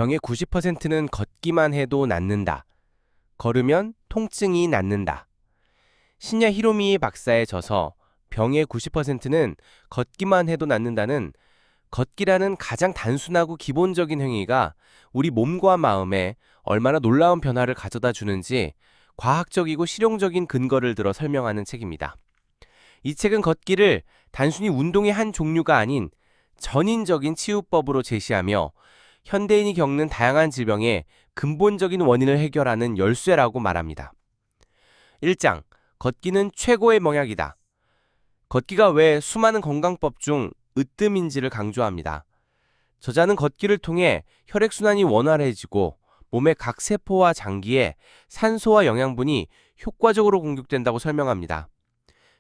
병의 90%는 걷기만 해도 낫는다. 걸으면 통증이 낫는다. 신야 히로미 박사의 저서 병의 90%는 걷기만 해도 낫는다는 걷기라는 가장 단순하고 기본적인 행위가 우리 몸과 마음에 얼마나 놀라운 변화를 가져다 주는지 과학적이고 실용적인 근거를 들어 설명하는 책입니다. 이 책은 걷기를 단순히 운동의 한 종류가 아닌 전인적인 치유법으로 제시하며 현대인이 겪는 다양한 질병의 근본적인 원인을 해결하는 열쇠라고 말합니다. 1장, 걷기는 최고의 명약이다. 걷기가 왜 수많은 건강법 중 으뜸인지를 강조합니다. 저자는 걷기를 통해 혈액순환이 원활해지고 몸의 각 세포와 장기에 산소와 영양분이 효과적으로 공급된다고 설명합니다.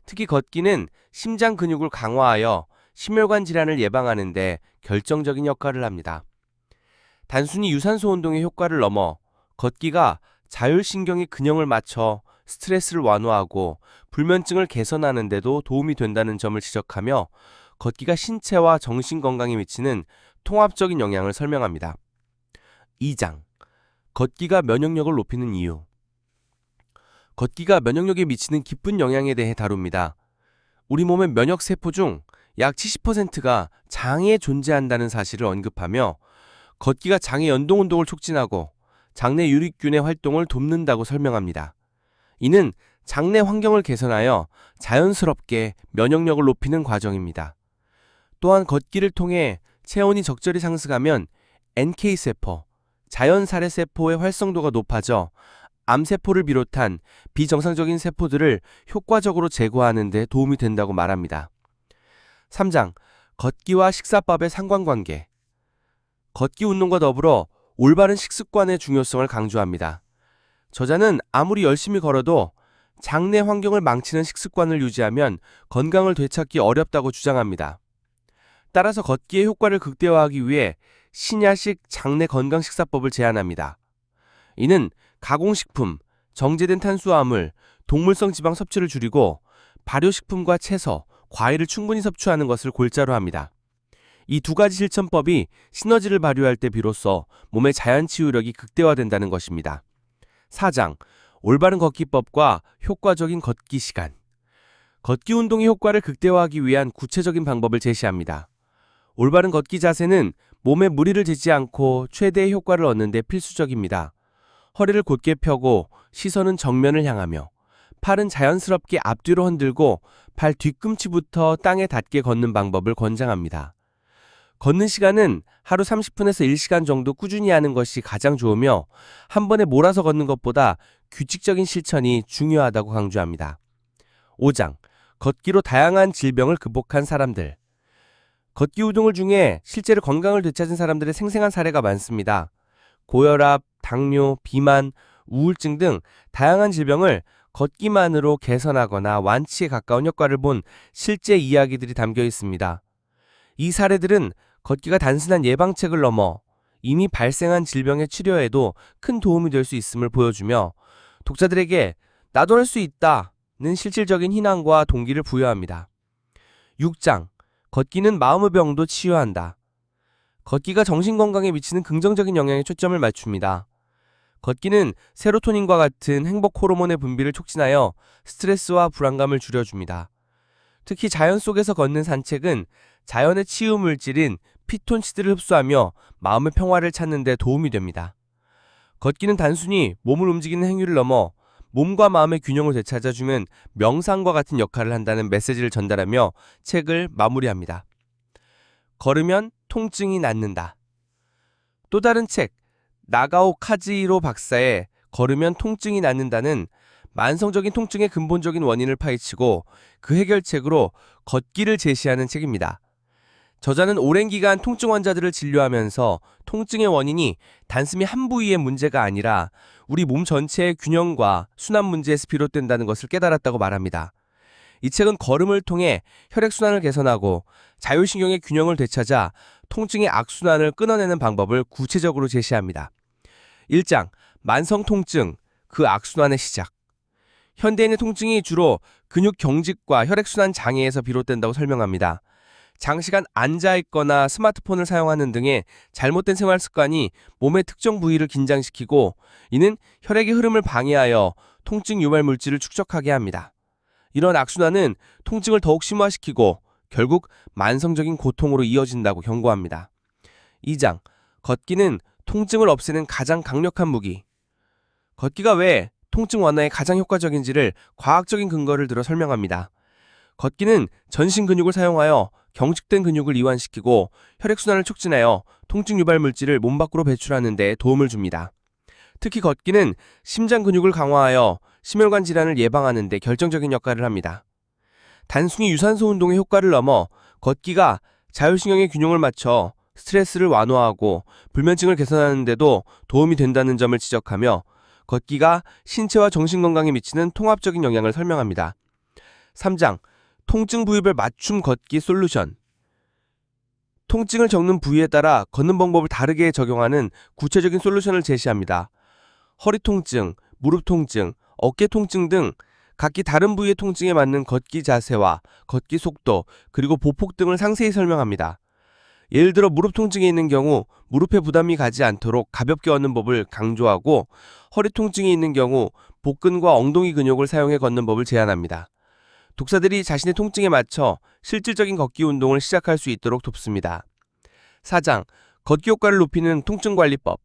특히 걷기는 심장 근육을 강화하여 심혈관 질환을 예방하는 데 결정적인 역할을 합니다. 단순히 유산소 운동의 효과를 넘어 걷기가 자율신경의 균형을 맞춰 스트레스를 완화하고 불면증을 개선하는 데도 도움이 된다는 점을 지적하며 걷기가 신체와 정신 건강에 미치는 통합적인 영향을 설명합니다. 2장. 걷기가 면역력을 높이는 이유. 걷기가 면역력에 미치는 깊은 영향에 대해 다룹니다. 우리 몸의 면역세포 중 약 70%가 장에 존재한다는 사실을 언급하며 걷기가 장의 연동운동을 촉진하고 장내 유익균의 활동을 돕는다고 설명합니다. 이는 장내 환경을 개선하여 자연스럽게 면역력을 높이는 과정입니다. 또한 걷기를 통해 체온이 적절히 상승하면 NK세포, 자연살해세포의 활성도가 높아져 암세포를 비롯한 비정상적인 세포들을 효과적으로 제거하는 데 도움이 된다고 말합니다. 3장, 걷기와 식사법의 상관관계. 걷기 운동과 더불어 올바른 식습관의 중요성을 강조합니다. 저자는 아무리 열심히 걸어도 장내 환경을 망치는 식습관을 유지하면 건강을 되찾기 어렵다고 주장합니다. 따라서 걷기의 효과를 극대화하기 위해 신야식 장내 건강 식사법을 제안합니다. 이는 가공식품, 정제된 탄수화물, 동물성 지방 섭취를 줄이고 발효식품과 채소, 과일을 충분히 섭취하는 것을 골자로 합니다. 이 두 가지 실천법이 시너지를 발휘할 때 비로소 몸의 자연치유력이 극대화된다는 것입니다. 4장, 올바른 걷기법과 효과적인 걷기 시간. 걷기 운동의 효과를 극대화하기 위한 구체적인 방법을 제시합니다. 올바른 걷기 자세는 몸에 무리를 지지 않고 최대의 효과를 얻는 데 필수적입니다. 허리를 곧게 펴고 시선은 정면을 향하며 팔은 자연스럽게 앞뒤로 흔들고 발 뒤꿈치부터 땅에 닿게 걷는 방법을 권장합니다. 걷는 시간은 하루 30분에서 1시간 정도 꾸준히 하는 것이 가장 좋으며 한 번에 몰아서 걷는 것보다 규칙적인 실천이 중요하다고 강조합니다. 5장, 걷기로 다양한 질병을 극복한 사람들. 걷기 운동을 중에 실제로 건강을 되찾은 사람들의 생생한 사례가 많습니다. 고혈압, 당뇨, 비만, 우울증 등 다양한 질병을 걷기만으로 개선하거나 완치에 가까운 효과를 본 실제 이야기들이 담겨 있습니다. 이 사례들은 걷기가 단순한 예방책을 넘어 이미 발생한 질병의 치료에도 큰 도움이 될 수 있음을 보여주며 독자들에게 나도 할 수 있다는 실질적인 희망과 동기를 부여합니다. 6장, 걷기는 마음의 병도 치유한다. 걷기가 정신건강에 미치는 긍정적인 영향에 초점을 맞춥니다. 걷기는 세로토닌과 같은 행복 호르몬의 분비를 촉진하여 스트레스와 불안감을 줄여줍니다. 특히 자연 속에서 걷는 산책은 자연의 치유 물질인 피톤치드를 흡수하며 마음의 평화를 찾는 데 도움이 됩니다. 걷기는 단순히 몸을 움직이는 행위를 넘어 몸과 마음의 균형을 되찾아주는 명상과 같은 역할을 한다는 메시지를 전달하며 책을 마무리합니다. 걸으면 통증이 낫는다. 또 다른 책, 나가오 카즈히로 박사의 걸으면 통증이 낫는다는 만성적인 통증의 근본적인 원인을 파헤치고 그 해결책으로 걷기를 제시하는 책입니다. 저자는 오랜 기간 통증 환자들을 진료하면서 통증의 원인이 단순히 한 부위의 문제가 아니라 우리 몸 전체의 균형과 순환 문제에서 비롯된다는 것을 깨달았다고 말합니다. 이 책은 걸음을 통해 혈액순환을 개선하고 자율신경의 균형을 되찾아 통증의 악순환을 끊어내는 방법을 구체적으로 제시합니다. 1장, 만성 통증, 그 악순환의 시작. 현대인의 통증이 주로 근육 경직과 혈액순환 장애에서 비롯된다고 설명합니다. 장시간 앉아 있거나 스마트폰을 사용하는 등의 잘못된 생활 습관이 몸의 특정 부위를 긴장시키고 이는 혈액의 흐름을 방해하여 통증 유발 물질을 축적하게 합니다. 이런 악순환은 통증을 더욱 심화시키고 결국 만성적인 고통으로 이어진다고 경고합니다. 2장, 걷기는 통증을 없애는 가장 강력한 무기. 걷기가 왜 통증 완화에 가장 효과적인지를 과학적인 근거를 들어 설명합니다. 걷기는 전신 근육을 사용하여 경직된 근육을 이완시키고 혈액순환을 촉진하여 통증 유발 물질을 몸 밖으로 배출하는 데 도움을 줍니다. 특히 걷기는 심장 근육을 강화하여 심혈관 질환을 예방하는 데 결정적인 역할을 합니다. 단순히 유산소 운동의 효과를 넘어 걷기가 자율신경의 균형을 맞춰 스트레스를 완화하고 불면증을 개선하는 데도 도움이 된다는 점을 지적하며 걷기가 신체와 정신 건강에 미치는 통합적인 영향을 설명합니다. 3장, 통증 부위별 맞춤 걷기 솔루션. 통증을 적는 부위에 따라 걷는 방법을 다르게 적용하는 구체적인 솔루션을 제시합니다. 허리 통증, 무릎 통증, 어깨 통증 등 각기 다른 부위의 통증에 맞는 걷기 자세와 걷기 속도, 그리고 보폭 등을 상세히 설명합니다. 예를 들어 무릎 통증이 있는 경우 무릎에 부담이 가지 않도록 가볍게 걷는 법을 강조하고, 허리 통증이 있는 경우 복근과 엉덩이 근육을 사용해 걷는 법을 제안합니다. 독자들이 자신의 통증에 맞춰 실질적인 걷기 운동을 시작할 수 있도록 돕습니다. 4장, 걷기 효과를 높이는 통증관리법.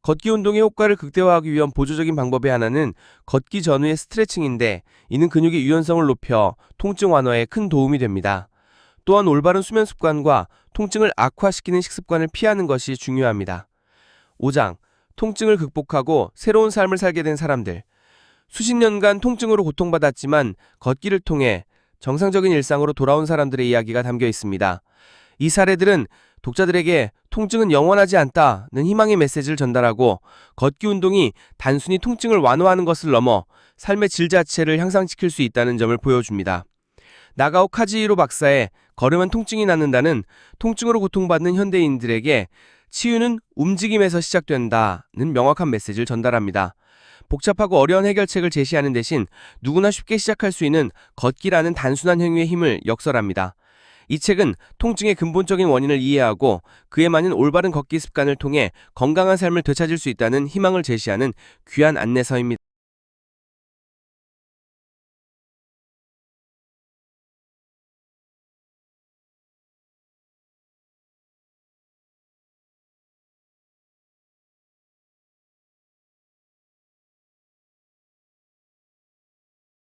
걷기 운동의 효과를 극대화하기 위한 보조적인 방법의 하나는 걷기 전후의 스트레칭인데, 이는 근육의 유연성을 높여 통증 완화에 큰 도움이 됩니다. 또한 올바른 수면 습관과 통증을 악화시키는 식습관을 피하는 것이 중요합니다. 5장, 통증을 극복하고 새로운 삶을 살게 된 사람들. 수십 년간 통증으로 고통받았지만 걷기를 통해 정상적인 일상으로 돌아온 사람들의 이야기가 담겨 있습니다. 이 사례들은 독자들에게 통증은 영원하지 않다는 희망의 메시지를 전달하고, 걷기 운동이 단순히 통증을 완화하는 것을 넘어 삶의 질 자체를 향상시킬 수 있다는 점을 보여줍니다. 나가오 카지히로 박사의 걸으면 통증이 낫는다는 통증으로 고통받는 현대인들에게 치유는 움직임에서 시작된다는 명확한 메시지를 전달합니다. 복잡하고 어려운 해결책을 제시하는 대신 누구나 쉽게 시작할 수 있는 걷기라는 단순한 행위의 힘을 역설합니다. 이 책은 통증의 근본적인 원인을 이해하고 그에 맞는 올바른 걷기 습관을 통해 건강한 삶을 되찾을 수 있다는 희망을 제시하는 귀한 안내서입니다.